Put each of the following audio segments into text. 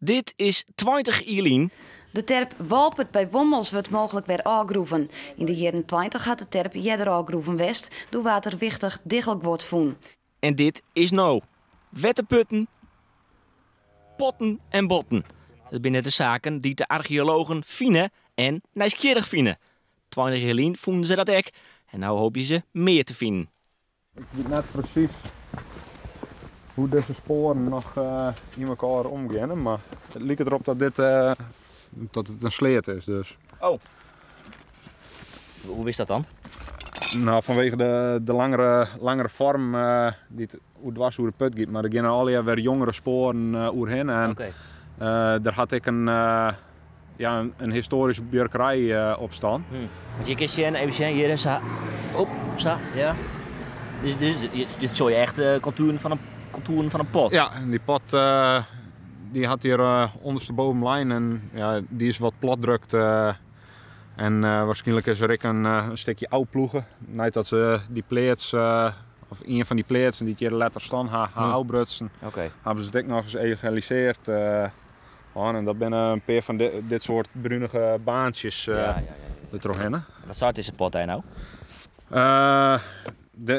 Dit is 20 Ierlien. De terp Walpert bij Wommels wordt mogelijk weer aangroeven. In de jaren 20 had de terp jeder aangroeven west, door water wichtig dichtelijk wordt voen. En dit is nou. Wette putten, potten en botten. Dat zijn de zaken die de archeologen vinden en nieuwsgierig vinden. 20 Ierlien vonden ze dat ook. En nou hoop je ze meer te vinden. Ik weet net precies hoe deze sporen nog in elkaar omgaan, maar het lijkt erop dat dat het een sleet is. Dus. Oh. Hoe is dat dan? Nou, vanwege de langere vorm die het dwars hoe de put gaat, maar er gaan al weer jongere sporen oerheen. En daar had ik een historische björkerij op staan. Want je kan zien, even zien, hier is zo, ja. Dit zou je echt contouren van een pot. Ja, en die pot die had hier ondersteboven lijn en ja, die is wat platdrukt. En waarschijnlijk is er ook een stukje oud ploegen. Net dat ze die pleats, of een van die pleats die hier letter staan, oudbrutsen, hebben ze dit nog eens egaliseerd. En dat zijn een paar van dit soort brunige baantjes er doorheen. Wat staat deze pot daar nou?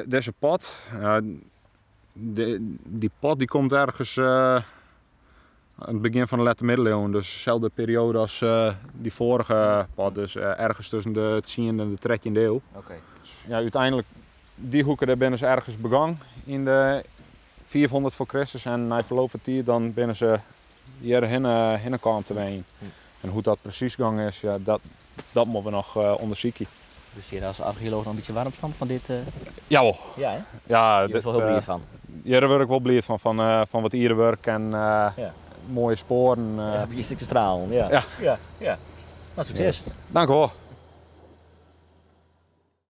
Deze pot, die pot die komt ergens aan het begin van de late middeleeuwen, dus dezelfde periode als die vorige pot, dus ergens tussen de 10e en de 13e eeuw. Ja, uiteindelijk, die hoeken daar binnen ze ergens begonnen in de 400 voor Christus en na verloop van tijd dan binnen ze hier heen kwamen te ween. En hoe dat precies gang is, ja, dat moeten we nog onderzoeken. Dus je als archeoloog nog een beetje warm van dit? Jawel. Ja, hè? Ja, je bent wel heel blij van. Ja, daar word ik wel blij van wat ierenwerk en mooie sporen. Ja, een stukje stralen. Ja. Nou, succes. Dank u wel.